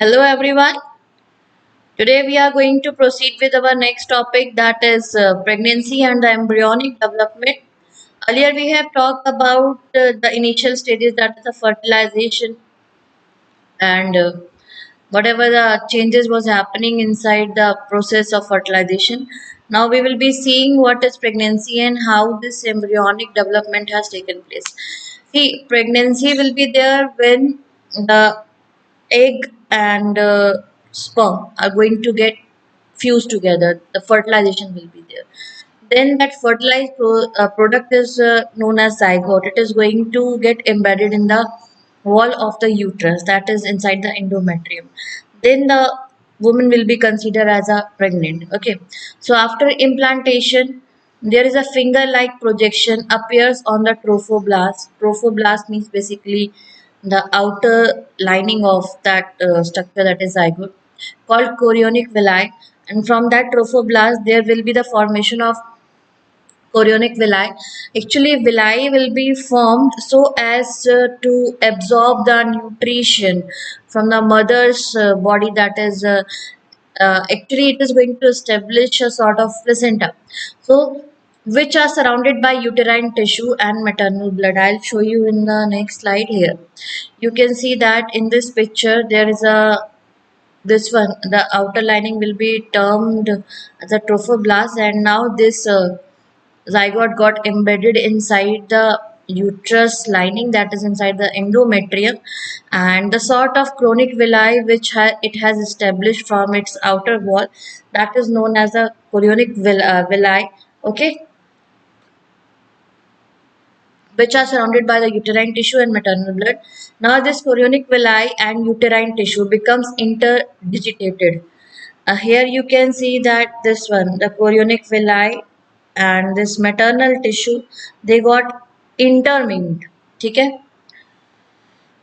Hello everyone. Today we are going to proceed with our next topic, that is pregnancy and the embryonic development. Earlier we have talked about the initial stages, that is the fertilization and whatever the changes was happening inside the process of fertilization. Now we will be seeing what is pregnancy and how this embryonic development has taken place. See, pregnancy will be there when the egg and sperm are going to get fused together. The fertilization will be there. Then that fertilized product is known as zygote. It is going to get embedded in the wall of the uterus, that is inside the endometrium. Then the woman will be considered as a pregnant. Okay, so after implantation there is a finger like projection appears on the trophoblast. Trophoblast means basically the outer lining of that structure, that is zygote, called chorionic villi. And from that trophoblast there will be the formation of chorionic villi. Actually, villi will be formed so as to absorb the nutrition from the mother's body. That is, actually, it is going to establish a sort of placenta. So, which are surrounded by uterine tissue and maternal blood. I'll show you in the next slide here. You can see that in this picture there is a this one, the outer lining will be termed as a trophoblast, and now this zygote got embedded inside the uterus lining, that is inside the endometrium, and the sort of chronic villi which it has established from its outer wall, that is known as a chorionic villi. Okay, which are surrounded by the uterine tissue and maternal blood. Now this chorionic villi and uterine tissue becomes interdigitated. Here you can see that this one, the chorionic villi and this maternal tissue, they got intermingled, okay,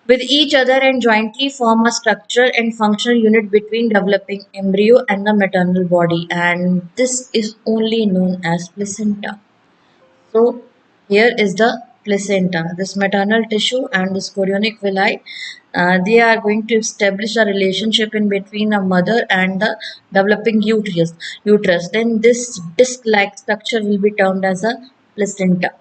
with each other and jointly form a structure and functional unit between developing embryo and the maternal body, and this is only known as placenta. So here is the placenta, this maternal tissue and this chorionic villi. They are going to establish a relationship in between a mother and the developing uterus. Then this disc-like structure will be termed as a placenta.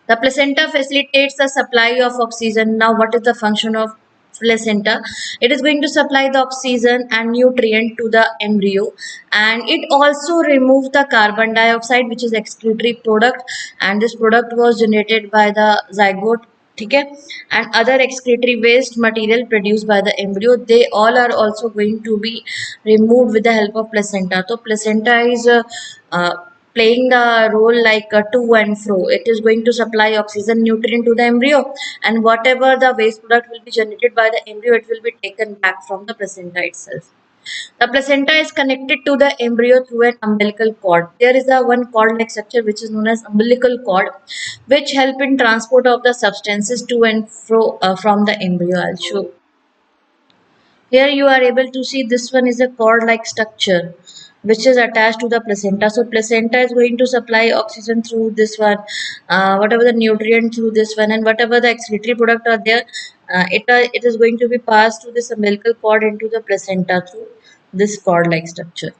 The placenta facilitates the supply of oxygen. Now, what is the function of placenta? It is going to supply the oxygen and nutrient to the embryo, and it also removes the carbon dioxide, which is excretory product, and this product was generated by the zygote. Okay, and other excretory waste material produced by the embryo, they all are also going to be removed with the help of placenta. So placenta is uh, playing the role like a to and fro. It is going to supply oxygen, nutrient to the embryo, and whatever the waste product will be generated by the embryo, it will be taken back from the placenta itself. The placenta is connected to the embryo through an umbilical cord. There is a one cord-like structure which is known as umbilical cord, which help in transport of the substances to and fro from the embryo. I'll show. Here you are able to see this one is a cord-like structure which is attached to the placenta. So placenta is going to supply oxygen through this one, whatever the nutrient through this one, and whatever the excretory product are there, it is going to be passed through this umbilical cord into the placenta through this cord-like structure.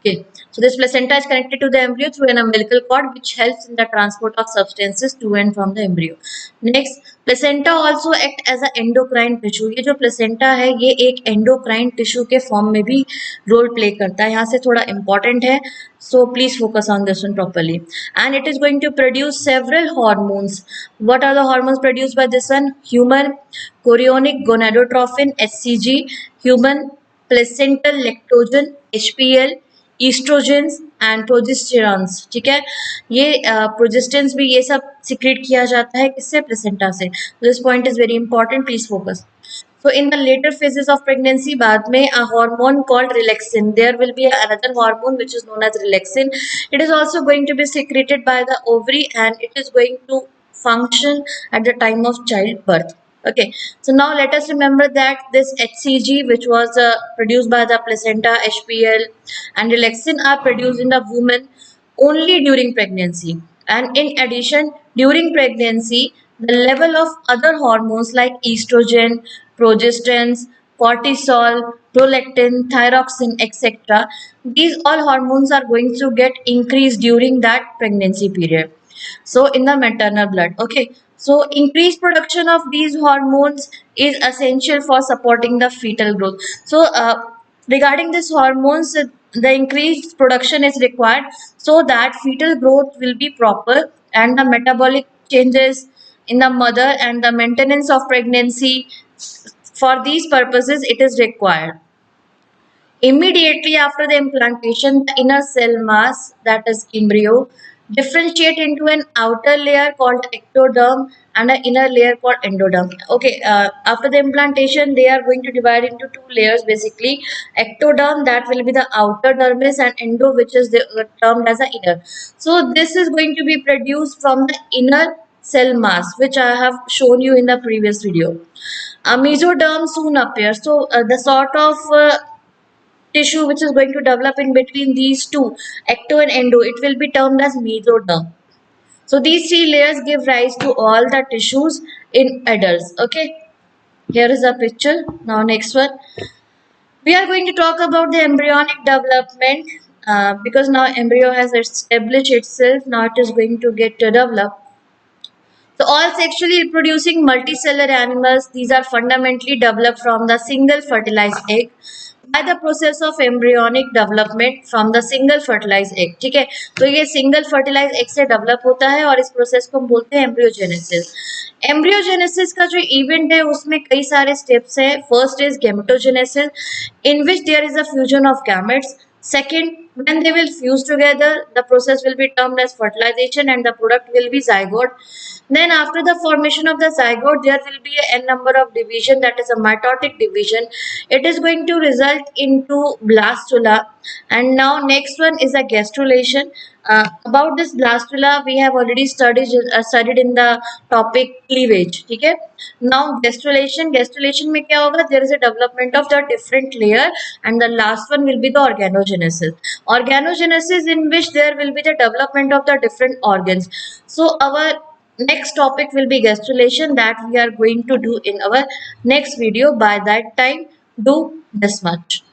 Okay, so this placenta is connected to the embryo through an umbilical cord, which helps in the transport of substances to and from the embryo. Next, placenta also act as a endocrine tissue. ये जो placenta है, ये एक endocrine tissue के form में भी role play करता है. यहाँ से थोड़ा important है, so please focus on this one properly. And it is going to produce several hormones. What are the hormones produced by this one? Human chorionic gonadotropin (HCG), human placental lactogen (HPL), oestrogens and progesterones. ठीक है, ये प्रोजेस्टेंस भी ये सब secrete किया जाता है किससे? प्लेसेंटा से. This point is very important, please focus. So in the later phases of pregnancy, बाद में a hormone called relaxin, there will be another hormone which is known as relaxin. It is also going to be secreted by the ovary, and it is going to function at the time of childbirth. Okay, so now let us remember that this HCG, which was produced by the placenta, HPL, and relaxin are produced in the woman only during pregnancy. And in addition, during pregnancy, the level of other hormones like estrogen, progestins, cortisol, prolactin, thyroxine, etc. These all hormones are going to get increased during that pregnancy period. So in the maternal blood, okay. So increased production of these hormones is essential for supporting the fetal growth. So regarding these hormones, the increased production is required so that fetal growth will be proper and the metabolic changes in the mother and the maintenance of pregnancy. For these purposes, it is required. Immediately after the implantation, the inner cell mass, that is embryo, differentiate into an outer layer called ectoderm and an inner layer called endoderm. Okay, after the implantation, they are going to divide into two layers basically. Ectoderm, that will be the outer dermis, and endo, which is termed as the inner. So this is going to be produced from the inner cell mass, which I have shown you in the previous video. A mesoderm soon appears. So the sort of tissue which is going to develop in between these two, ecto and endo, it will be termed as mesoderm. So these three layers give rise to all the tissues in adults. Okay, here is a picture. Now next one, we are going to talk about the embryonic development, because now embryo has established itself. Now it is going to get developed. So all sexually reproducing multicellular animals, these are fundamentally developed from the single fertilized egg by the process of embryonic development from the single fertilized egg. ठीक है, तो ये single fertilized egg से develop होता है और इस process को हम बोलते हैं embryogenesis. Embryogenesis का जो event है उसमें कई सारे steps हैं. First is gametogenesis, in which there is a fusion of gametes. Second, when they will fuse together, the process will be termed as fertilization and the product will be zygote. Then after the formation of the zygote, there will be a n number of division, that is a mitotic division. It is going to result into blastula. And now next one is a gastrulation. About this blastula, we have already studied in the topic cleavage. Okay. Now gastrulation में क्या होगा? There is a development of the different layer, and the last one will be the organogenesis. Organogenesis, in which there will be the development of the different organs. So our next topic will be gastrulation, that we are going to do in our next video. By that time, do this much.